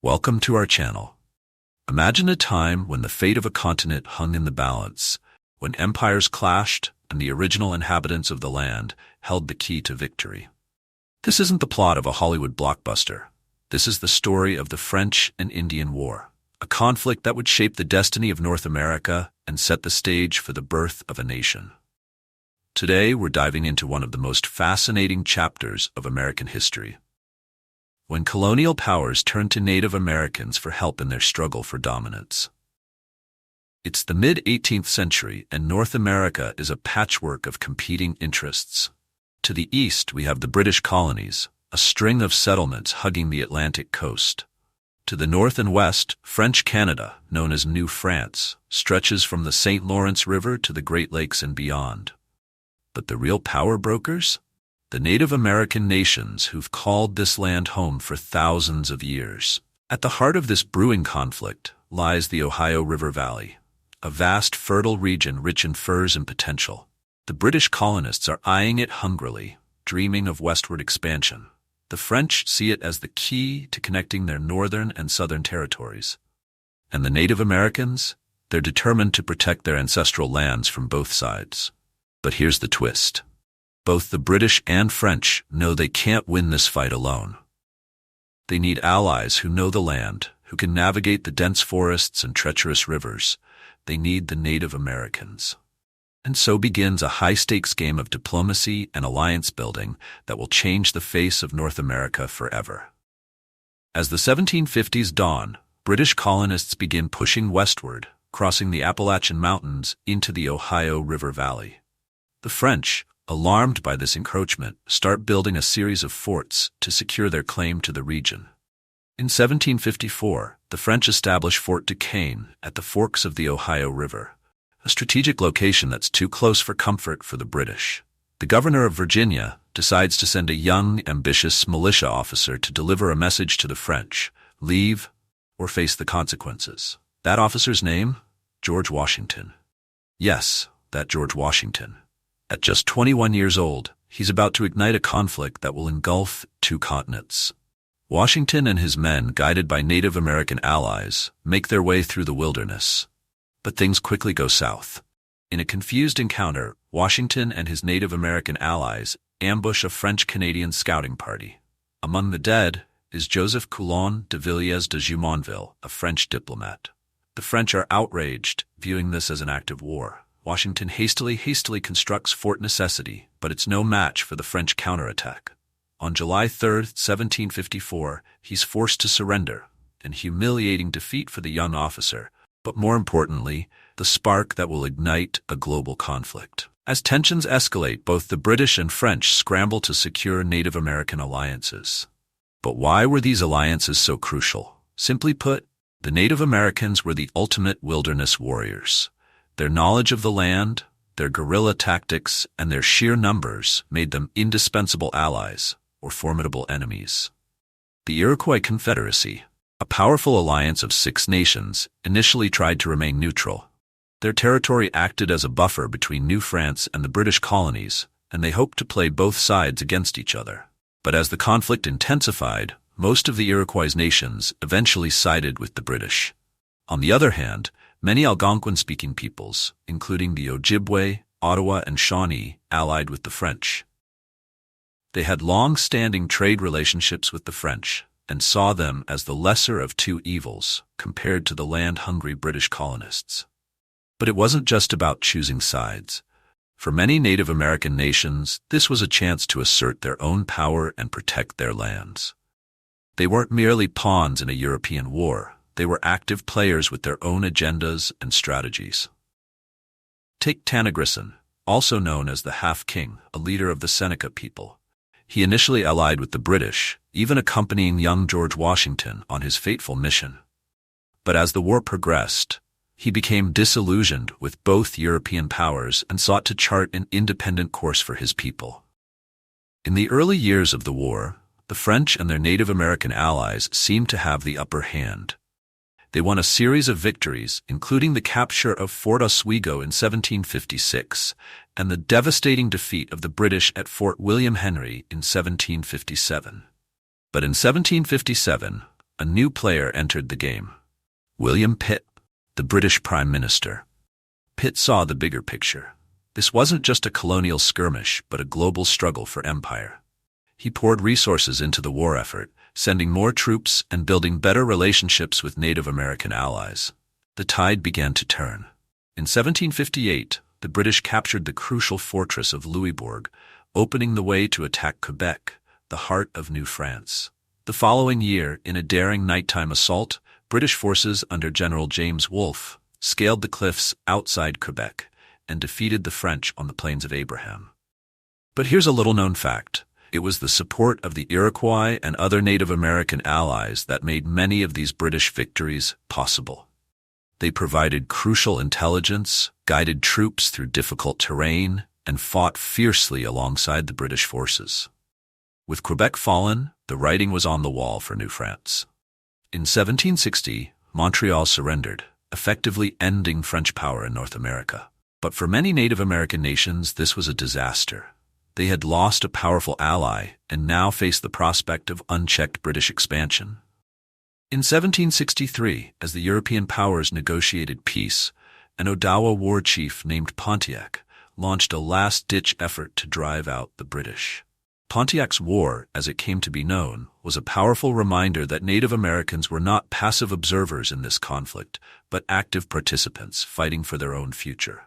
Welcome to our channel. Imagine a time when the fate of a continent hung in the balance, when empires clashed and the original inhabitants of the land held the key to victory. This isn't the plot of a Hollywood blockbuster. This is the story of the French and Indian War, a conflict that would shape the destiny of North America and set the stage for the birth of a nation. Today, we're diving into one of the most fascinating chapters of American history, when colonial powers turned to Native Americans for help in their struggle for dominance. It's the mid-18th century, and North America is a patchwork of competing interests. To the east, we have the British colonies, a string of settlements hugging the Atlantic coast. To the north and west, French Canada, known as New France, stretches from the St. Lawrence River to the Great Lakes and beyond. But the real power brokers? The Native American nations who've called this land home for thousands of years. At the heart of this brewing conflict lies the Ohio River Valley, a vast fertile region rich in furs and potential. The British colonists are eyeing it hungrily, dreaming of westward expansion. The French see it as the key to connecting their northern and southern territories. And the Native Americans? They're determined to protect their ancestral lands from both sides. But here's the twist. Both the British and French know they can't win this fight alone. They need allies who know the land, who can navigate the dense forests and treacherous rivers. They need the Native Americans. And so begins a high-stakes game of diplomacy and alliance building that will change the face of North America forever. As the 1750s dawn, British colonists begin pushing westward, crossing the Appalachian Mountains into the Ohio River Valley. The French, alarmed by this encroachment, start building a series of forts to secure their claim to the region. In 1754, the French establish Fort Duquesne at the forks of the Ohio River, a strategic location that's too close for comfort for the British. The governor of Virginia decides to send a young, ambitious militia officer to deliver a message to the French: leave or face the consequences. That officer's name? George Washington. Yes, that George Washington. At just 21 years old, he's about to ignite a conflict that will engulf two continents. Washington and his men, guided by Native American allies, make their way through the wilderness. But things quickly go south. In a confused encounter, Washington and his Native American allies ambush a French-Canadian scouting party. Among the dead is Joseph Coulon de Villiers de Jumonville, a French diplomat. The French are outraged, viewing this as an act of war. Washington hastily constructs Fort Necessity, but it's no match for the French counterattack. On July 3, 1754, he's forced to surrender, an humiliating defeat for the young officer, but more importantly, the spark that will ignite a global conflict. As tensions escalate, both the British and French scramble to secure Native American alliances. But why were these alliances so crucial? Simply put, the Native Americans were the ultimate wilderness warriors. Their knowledge of the land, their guerrilla tactics, and their sheer numbers made them indispensable allies or formidable enemies. The Iroquois Confederacy, a powerful alliance of 6 nations, initially tried to remain neutral. Their territory acted as a buffer between New France and the British colonies, and they hoped to play both sides against each other. But as the conflict intensified, most of the Iroquois nations eventually sided with the British. On the other hand, many Algonquin-speaking peoples, including the Ojibwe, Ottawa, and Shawnee, allied with the French. They had long-standing trade relationships with the French and saw them as the lesser of two evils compared to the land-hungry British colonists. But it wasn't just about choosing sides. For many Native American nations, this was a chance to assert their own power and protect their lands. They weren't merely pawns in a European war. They were active players with their own agendas and strategies. Take Tanagrisson, also known as the Half-King, a leader of the Seneca people. He initially allied with the British, even accompanying young George Washington on his fateful mission. But as the war progressed, he became disillusioned with both European powers and sought to chart an independent course for his people. In the early years of the war, the French and their Native American allies seemed to have the upper hand. They won a series of victories, including the capture of Fort Oswego in 1756 and the devastating defeat of the British at Fort William Henry in 1757. But in 1757, a new player entered the game. William Pitt, the British Prime Minister. Pitt saw the bigger picture. This wasn't just a colonial skirmish, but a global struggle for empire. He poured resources into the war effort, sending more troops and building better relationships with Native American allies. The tide began to turn. In 1758, the British captured the crucial fortress of Louisbourg, opening the way to attack Quebec, the heart of New France. The following year, in a daring nighttime assault, British forces under General James Wolfe scaled the cliffs outside Quebec and defeated the French on the Plains of Abraham. But here's a little-known fact. It was the support of the Iroquois and other Native American allies that made many of these British victories possible. They provided crucial intelligence, guided troops through difficult terrain, and fought fiercely alongside the British forces. With Quebec fallen, the writing was on the wall for New France. In 1760, Montreal surrendered, effectively ending French power in North America. But for many Native American nations, this was a disaster. They had lost a powerful ally and now faced the prospect of unchecked British expansion. In 1763, as the European powers negotiated peace, an Odawa war chief named Pontiac launched a last-ditch effort to drive out the British. Pontiac's War, as it came to be known, was a powerful reminder that Native Americans were not passive observers in this conflict, but active participants fighting for their own future.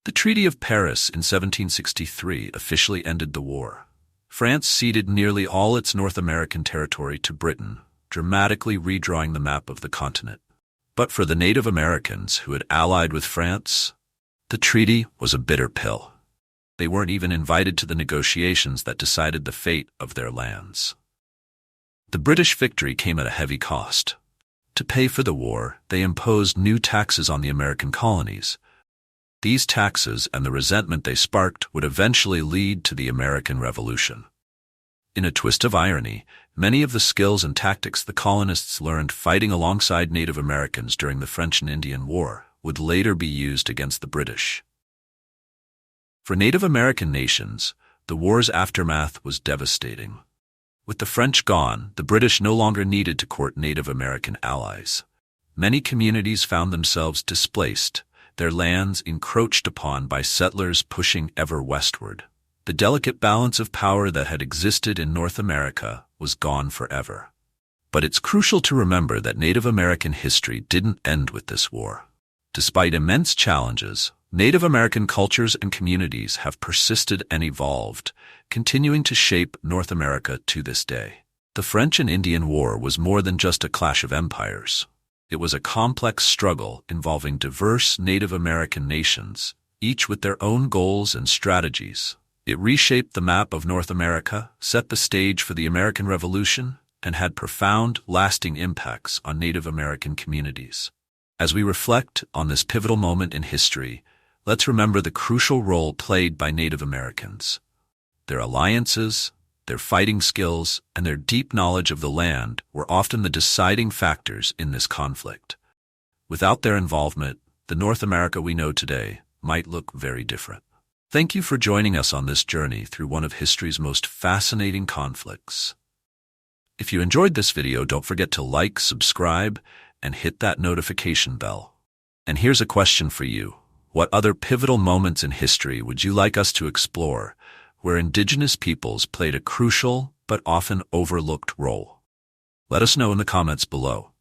The Treaty of Paris in 1763 officially ended the war. France ceded nearly all its North American territory to Britain, dramatically redrawing the map of the continent. But for the Native Americans who had allied with France, the treaty was a bitter pill. They weren't even invited to the negotiations that decided the fate of their lands. The British victory came at a heavy cost. To pay for the war, they imposed new taxes on the American colonies. These taxes and the resentment they sparked would eventually lead to the American Revolution. In a twist of irony, many of the skills and tactics the colonists learned fighting alongside Native Americans during the French and Indian War would later be used against the British. For Native American nations, the war's aftermath was devastating. With the French gone, the British no longer needed to court Native American allies. Many communities found themselves displaced, their lands encroached upon by settlers pushing ever westward. The delicate balance of power that had existed in North America was gone forever. But it's crucial to remember that Native American history didn't end with this war. Despite immense challenges, Native American cultures and communities have persisted and evolved, continuing to shape North America to this day. The French and Indian War was more than just a clash of empires. It was a complex struggle involving diverse Native American nations, each with their own goals and strategies. It reshaped the map of North America, set the stage for the American Revolution, and had profound, lasting impacts on Native American communities. As we reflect on this pivotal moment in history, let's remember the crucial role played by Native Americans. Their alliances, their fighting skills, and their deep knowledge of the land were often the deciding factors in this conflict. Without their involvement, the North America we know today might look very different. Thank you for joining us on this journey through one of history's most fascinating conflicts. If you enjoyed this video, don't forget to like, subscribe, and hit that notification bell. And here's a question for you. What other pivotal moments in history would you like us to explore, where Indigenous peoples played a crucial but often overlooked role? Let us know in the comments below.